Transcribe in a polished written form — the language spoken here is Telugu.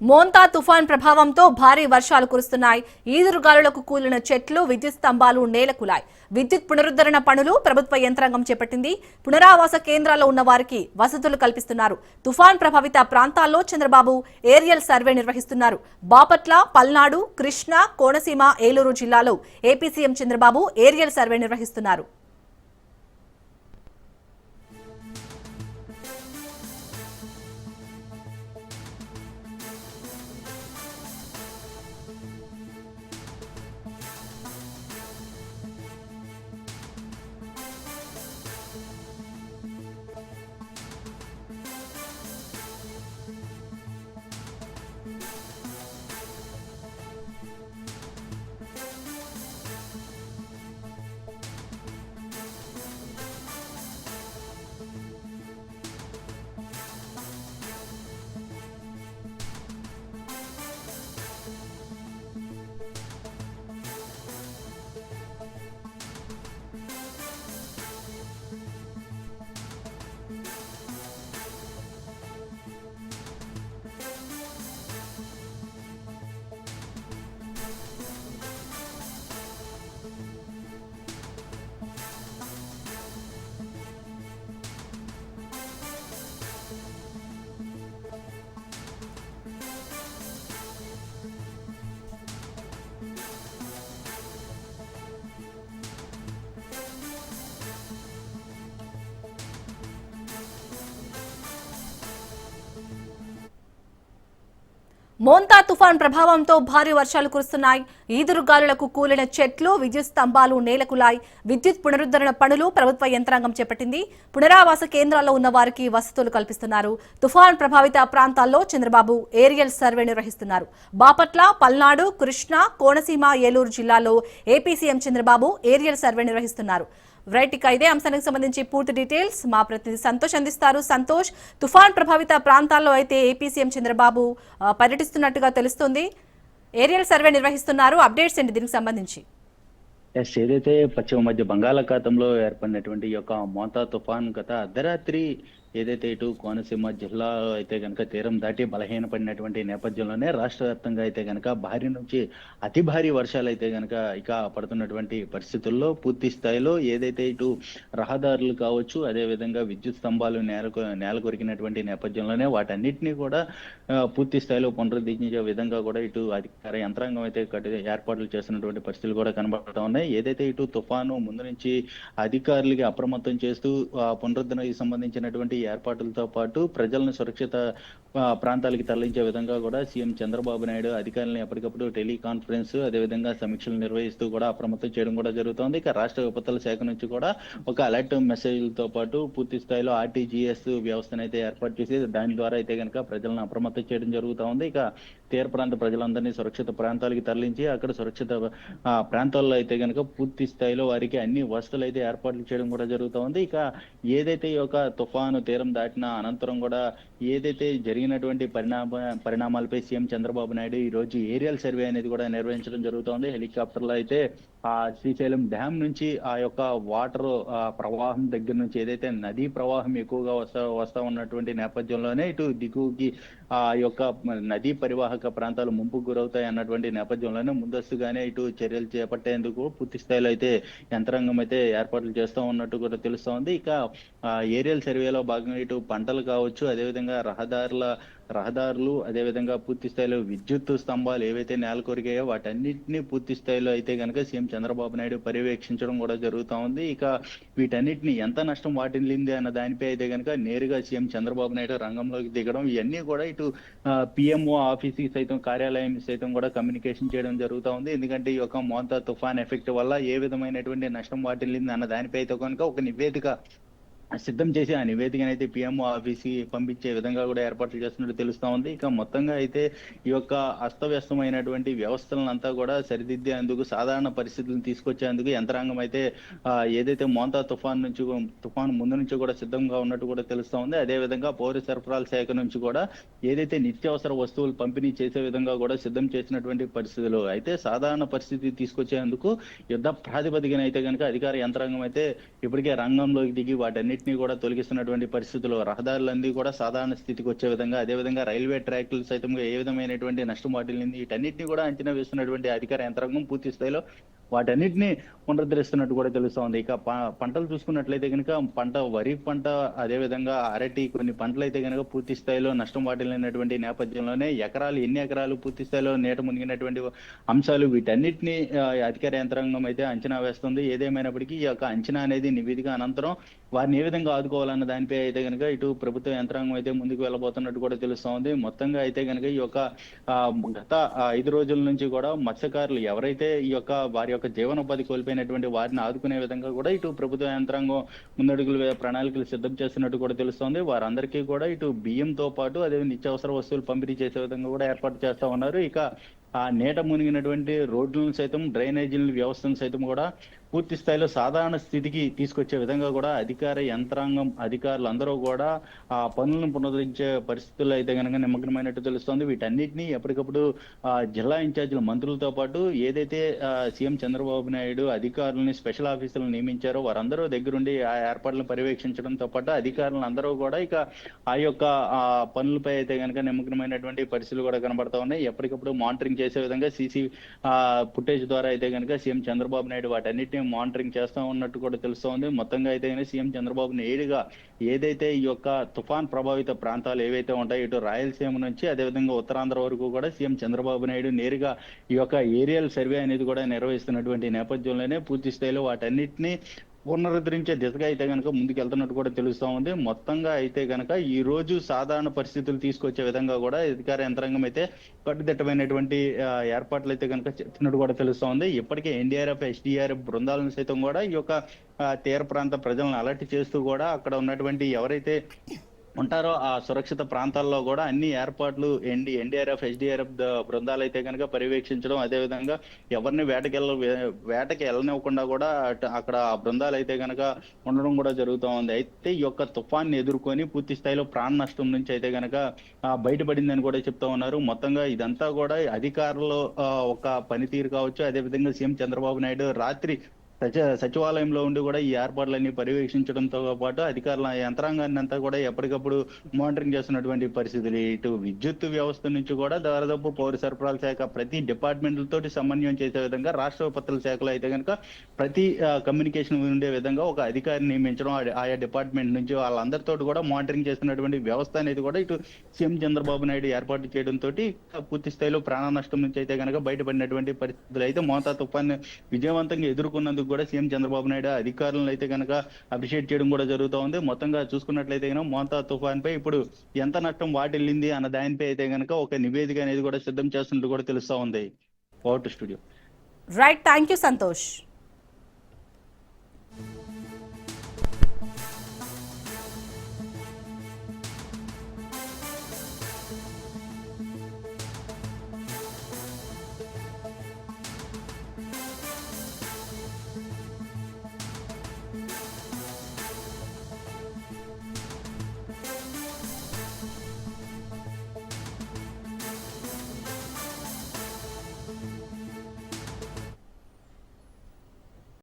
మోంతా తుఫాన్ ప్రభావంతో భారీ వర్షాలు కురుస్తున్నాయి. ఈదురుగాలులకు కూలిన చెట్లు, విద్యుత్ స్తంభాలు నేలకూలాయి. విద్యుత్ పునరుద్ధరణ పనులు ప్రభుత్వ యంత్రాంగం చేపట్టింది. పునరావాస కేంద్రాల్లో ఉన్న వారికి వసతులు కల్పిస్తున్నారు. తుఫాన్ ప్రభావిత ప్రాంతాల్లో చంద్రబాబు ఏరియల్ సర్వే నిర్వహిస్తున్నారు. బాపట్ల, పల్నాడు, కృష్ణా, కోనసీమ, ఏలూరు జిల్లాలో AP CM Chandrababu aerial survey నిర్వహిస్తున్నారు. మోంతా తుఫాన్ ప్రభావంతో భారీ వర్షాలు కురుస్తున్నాయి. ఈదురుగాలులకు కూలిన చెట్లు, విద్యుత్ స్తంభాలు నేలకూలాయి. విద్యుత్ పునరుద్ధరణ పనులు ప్రభుత్వ యంత్రాంగం చేపట్టింది. పునరావాస కేంద్రాల్లో ఉన్న వారికి వసతులు కల్పిస్తున్నారు. తుఫాన్ ప్రభావిత ప్రాంతాల్లో చంద్రబాబు ఏరియల్ సర్వే నిర్వహిస్తున్నారు. బాపట్ల, పల్నాడు, కృష్ణా, కోనసీమ, ఏలూరు జిల్లాలో AP CM Chandrababu aerial survey నిర్వహిస్తున్నారు. రైట్, ఇక ఇదే అంశానికి సంబంధించి పూర్తి డీటెయిల్స్ మా ప్రతినిధి సంతోష్ అందిస్తారు. సంతోష్, తుఫాన్ ప్రభావిత ప్రాంతాల్లో అయితే ఏపీ సీఎం చంద్రబాబు పర్యటిస్తున్నట్టుగా తెలుస్తుంది. ఏరియల్ సర్వే నిర్వహిస్తున్నారు. అప్డేట్స్ ఏంటి దీనికి సంబంధించి? ఏదైతే పశ్చిమ మధ్య బంగాళాఖాతంలో ఏర్పడినటువంటి ఈ యొక్క మోంతా తుఫాన్ గత అర్ధరాత్రి ఏదైతే ఇటు కోనసీమ జిల్లా అయితే కనుక తీరం దాటి బలహీనపడినటువంటి నేపథ్యంలోనే రాష్ట్ర వ్యాప్తంగా అయితే కనుక భారీ నుంచి అతి భారీ వర్షాలు అయితే కనుక ఇక పడుతున్నటువంటి పరిస్థితుల్లో పూర్తి స్థాయిలో ఏదైతే ఇటు రహదారులు కావచ్చు, అదే విధంగా విద్యుత్ స్తంభాలు నేల కొరికినటువంటి నేపథ్యంలోనే వాటన్నిటినీ కూడా పూర్తి స్థాయిలో పునరుద్ధరించే విధంగా కూడా ఇటు అధికార యంత్రాంగం అయితే ఏర్పాట్లు చేస్తున్నటువంటి పరిస్థితులు కూడా కనబడతా ఉన్నాయి. ఏదైతే ఇటు తుఫాను ముందు నుంచి అధికారులకి అప్రమత్తం చేస్తూ పునరుద్ధరణకి సంబంధించినటువంటి ఏర్పాట్లతో పాటు ప్రజలను సురక్షిత ప్రాంతాలకి తరలించే విధంగా కూడా సీఎం చంద్రబాబు నాయుడు అధికారులను ఎప్పటికప్పుడు టెలికాన్ఫరెన్స్ అదేవిధంగా సమీక్షలు నిర్వహిస్తూ కూడా అప్రమత్తం చేయడం కూడా జరుగుతోంది. ఇక రాష్ట్ర విపత్తుల శాఖ నుంచి కూడా ఒక అలర్ట్ మెసేజ్లతో పాటు పూర్తి స్థాయిలో ఆర్టీజీఎస్ వ్యవస్థను అయితే ఏర్పాటు చేసి దాని ద్వారా అయితే కనుక ప్రజలను అప్రమత్తం చేయడం జరుగుతూ ఉంది. ఇక తీర ప్రాంత ప్రజలందరినీ సురక్షిత ప్రాంతాలకి తరలించి అక్కడ సురక్షిత ప్రాంతాల్లో అయితే కనుక పూర్తి స్థాయిలో వారికి అన్ని వసతులు అయితే ఏర్పాట్లు చేయడం కూడా జరుగుతూ ఉంది. ఇక ఏదైతే ఈ యొక్క తుఫాను తీరం దాటిన అనంతరం కూడా ఏదైతే జరిగినటువంటి పరిణామాలపై సీఎం చంద్రబాబు నాయుడు ఈ రోజు ఏరియల్ సర్వే అనేది కూడా నిర్వహించడం జరుగుతోంది. హెలికాప్టర్లో అయితే ఆ శ్రీశైలం డ్యామ్ నుంచి ఆ యొక్క వాటర్ ప్రవాహం దగ్గర నుంచి ఏదైతే నదీ ప్రవాహం ఎక్కువగా వస్తా ఉన్నటువంటి నేపథ్యంలోనే ఇటు దిగువకి ఆ యొక్క నదీ పరివాహక ప్రాంతాలు ముంపుకు గురవుతాయి అన్నటువంటి నేపథ్యంలోనే ముందస్తుగానే ఇటు చర్యలు చేపట్టేందుకు పూర్తి స్థాయిలో అయితే యంత్రాంగం అయితే ఏర్పాట్లు చేస్తూ ఉన్నట్టు కూడా తెలుస్తోంది. ఇక ఏరియల్ సర్వేలో భాగంగా ఇటు పంటలు కావచ్చు, అదేవిధంగా రహదారులు అదేవిధంగా పూర్తి స్థాయిలో విద్యుత్ స్తంభాలు ఏవైతే నేల కొరిగాయో వాటన్నిటినీ పూర్తి స్థాయిలో అయితే కనుక సీఎం చంద్రబాబు నాయుడు పర్యవేక్షించడం కూడా జరుగుతూ ఉంది. ఇక వీటన్నిటిని ఎంత నష్టం వాటిల్లింది అన్న దానిపై అయితే కనుక నేరుగా సీఎం చంద్రబాబు నాయుడు రంగంలోకి దిగడం, ఇవన్నీ కూడా ఇటు పిఎంఓ ఆఫీస్కి సైతం కార్యాలయం సైతం కూడా కమ్యూనికేషన్ చేయడం జరుగుతూ ఉంది. ఎందుకంటే ఈ యొక్క మోంతా తుఫాన్ ఎఫెక్ట్ వల్ల ఏ విధమైనటువంటి నష్టం వాటిల్లింది అన్న దానిపై అయితే కనుక ఒక నివేదిక సిద్ధం చేసి ఆ నివేదికనైతే పిఎంఓ ఆఫీస్కి పంపించే విధంగా కూడా ఏర్పాట్లు చేస్తున్నట్టు తెలుస్తా ఉంది. ఇక మొత్తంగా అయితే ఈ యొక్క అస్తవ్యస్తమైనటువంటి వ్యవస్థలంతా కూడా సరిదిద్దేందుకు, సాధారణ పరిస్థితులను తీసుకొచ్చేందుకు యంత్రాంగం అయితే ఏదైతే మోంతా తుఫాన్ ముందు నుంచి కూడా సిద్ధంగా ఉన్నట్టు కూడా తెలుస్తా ఉంది. అదేవిధంగా పౌర సరఫరాల శాఖ నుంచి కూడా ఏదైతే నిత్యావసర వస్తువులు పంపిణీ చేసే విధంగా కూడా సిద్ధం చేసినటువంటి పరిస్థితులు అయితే సాధారణ పరిస్థితి తీసుకొచ్చేందుకు యుద్ధ ప్రాతిపదికన అయితే కనుక అధికార యంత్రాంగం అయితే ఇప్పటికే రంగంలోకి దిగి వాటన్నిటి వాటన్నిటిని కూడా తొలగిస్తున్నటువంటి పరిస్థితుల్లో రహదారులన్నీ కూడా సాధారణ స్థితికి వచ్చే విధంగా, అదేవిధంగా రైల్వే ట్రాక్లు సైతం ఏ విధమైనటువంటి నష్టం వాటిల్లింది వీటన్నిటిని కూడా అంచనా వేస్తున్నటువంటి అధికార యంత్రాంగం పూర్తి స్థాయిలో వాటన్నిటిని పునరుద్ధరిస్తున్నట్టు కూడా తెలుస్తోంది. ఇక పంటలు చూసుకున్నట్లయితే కనుక వరి పంట, అదేవిధంగా అరటి, కొన్ని పంటలు అయితే కనుక పూర్తి స్థాయిలో నష్టం వాటిల్లినటువంటి నేపథ్యంలోనే ఎన్ని ఎకరాలు పూర్తి స్థాయిలో నీట మునిగినటువంటి అంశాలు వీటన్నిటిని అధికార యంత్రాంగం అయితే అంచనా వేస్తుంది. ఏదేమైనప్పటికీ ఈ యొక్క అంచనా అనేది నివేదిక అనంతరం వారిని ఏ విధంగా ఆదుకోవాలన్న దానిపై అయితే కనుక ఇటు ప్రభుత్వ యంత్రాంగం అయితే ముందుకు వెళ్ళబోతున్నట్టు కూడా తెలుస్తోంది. మొత్తంగా అయితే కనుక ఈ యొక్క గత 5 రోజుల నుంచి కూడా మత్స్యకారులు ఎవరైతే ఈ యొక్క వారి యొక్క జీవనోపాధి కోల్పోయినటువంటి వారిని ఆదుకునే విధంగా కూడా ఇటు ప్రభుత్వ యంత్రాంగం ముందడుగులు ప్రణాళికలు సిద్ధం చేస్తున్నట్టు కూడా తెలుస్తోంది. వారందరికీ కూడా ఇటు బియ్యంతో పాటు అదే నిత్యావసర వస్తువులు పంపిణీ చేసే విధంగా కూడా ఏర్పాటు చేస్తా ఉన్నారు. ఇక ఆ నీట మునిగినటువంటి రోడ్లను సైతం, డ్రైనేజీల వ్యవస్థను సైతం కూడా పూర్తి స్థాయిలో సాధారణ స్థితికి తీసుకొచ్చే విధంగా కూడా అధికార యంత్రాంగం, అధికారులు అందరూ కూడా ఆ పనులను పునరుద్ధరించే పరిస్థితుల్లో అయితే కనుక నిమగ్నమైనట్టు తెలుస్తోంది. వీటన్నిటిని ఎప్పటికప్పుడు జిల్లా ఇన్ఛార్జీల మంత్రులతో పాటు ఏదైతే సీఎం చంద్రబాబు నాయుడు అధికారులని, స్పెషల్ ఆఫీసర్లను నియమించారో వారందరూ దగ్గరుండి ఆ ఏర్పాట్లను పర్యవేక్షించడంతో పాటు అధికారులను అందరూ కూడా ఇక ఆ యొక్క పనులపై అయితే కనుక నిమగ్నమైనటువంటి పరిస్థితులు కూడా కనబడతా ఉన్నాయి. ఎప్పటికప్పుడు మానిటరింగ్ చేసే విధంగా సీసీ ఫుటేజ్ ద్వారా అయితే కనుక సీఎం చంద్రబాబు నాయుడు వాటన్నిటిని మానిటరింగ్ చేస్తా ఉన్నట్టు కూడా తెలుస్తోంది. మొత్తంగా అయితే సీఎం చంద్రబాబు నేరుగా ఏదైతే ఈ యొక్క తుఫాన్ ప్రభావిత ప్రాంతాలు ఏవైతే ఉంటాయో ఇటు రాయలసీమ నుంచి అదేవిధంగా ఉత్తరాంధ్ర వరకు కూడా సీఎం చంద్రబాబు నాయుడు నేరుగా ఈ యొక్క ఏరియల్ సర్వే అనేది కూడా నిర్వహిస్తున్నటువంటి నేపథ్యంలోనే పూర్తి స్థాయిలో వాటన్నిటిని పునరుద్ధరించే దిశగా అయితే కనుక ముందుకెళ్తున్నట్టు కూడా తెలుస్తా ఉంది. మొత్తంగా అయితే కనుక ఈ రోజు సాధారణ పరిస్థితులు తీసుకొచ్చే విధంగా కూడా అధికార యంత్రాంగం అయితే కట్టుదిట్టమైనటువంటి ఏర్పాట్లు అయితే కనుక చేస్తున్నట్టు కూడా తెలుస్తా ఉంది. ఇప్పటికే ఎన్డీఆర్ఎఫ్, ఎస్డీఆర్ఎఫ్ బృందాలను సైతం కూడా ఈ యొక్క తీర ప్రాంత ప్రజలను అలర్ట్ చేస్తూ కూడా అక్కడ ఉన్నటువంటి ఎవరైతే ఉంటారో ఆ సురక్షిత ప్రాంతాల్లో కూడా అన్ని ఏర్పాట్లు ఎన్డీఆర్ఎఫ్, ఎస్డీఆర్ఎఫ్ బృందాలు అయితే కనుక పర్యవేక్షించడం, అదేవిధంగా ఎవరిని వేటకి వెళ్ళనివ్వకుండా కూడా అక్కడ ఆ బృందాలు అయితే కనుక ఉండడం కూడా జరుగుతూ ఉంది. అయితే ఈ యొక్క తుఫాన్ని ఎదుర్కొని పూర్తి స్థాయిలో ప్రాణ నష్టం నుంచి అయితే కనుక బయటపడిందని కూడా చెప్తా ఉన్నారు. మొత్తంగా ఇదంతా కూడా అధికారులు ఒక పనితీరు కావచ్చు, అదేవిధంగా సీఎం చంద్రబాబు నాయుడు రాత్రి సచివాలయంలో ఉండి కూడా ఈ ఏర్పాట్లన్నీ పర్యవేక్షించడంతో పాటు అధికారుల యంత్రాంగాన్ని అంతా కూడా ఎప్పటికప్పుడు మానిటరింగ్ చేస్తున్నటువంటి పరిస్థితులు. ఇటు విద్యుత్ వ్యవస్థ నుంచి కూడా దాదాపు పౌర సరఫరాల శాఖ ప్రతి డిపార్ట్మెంట్లతో సమన్వయం చేసే విధంగా, రాష్ట్ర విపత్తుల శాఖలో అయితే కనుక ప్రతి కమ్యూనికేషన్ ఉండే విధంగా ఒక అధికారిని నియమించడం, ఆయా డిపార్ట్మెంట్ నుంచి వాళ్ళందరితో కూడా మానిటరింగ్ చేస్తున్నటువంటి వ్యవస్థ అనేది కూడా ఇటు సీఎం చంద్రబాబు నాయుడు ఏర్పాటు చేయడంతో పూర్తి స్థాయిలో ప్రాణ నష్టం నుంచి అయితే కనుక బయటపడినటువంటి పరిస్థితులు. అయితే మోతా తుఫాన్ విజయవంతంగా ఎదుర్కొన్నందుకు కూడా సీఎం చంద్రబాబు నాయుడు అధికారులను అయితే కనుక అప్రిషియేట్ చేయడం కూడా జరుగుతూ ఉంది. మొత్తంగా చూసుకున్నట్లయితే కనుక మోతా తుఫాన్ పై ఇప్పుడు ఎంత నష్టం వాటిల్లింది అన్న దానిపై అయితే కనుక ఒక నివేదిక అనేది కూడా సిద్ధం చేస్తున్నట్టు కూడా తెలుస్తా ఉంది. Over to studio. Right, thank you Santosh.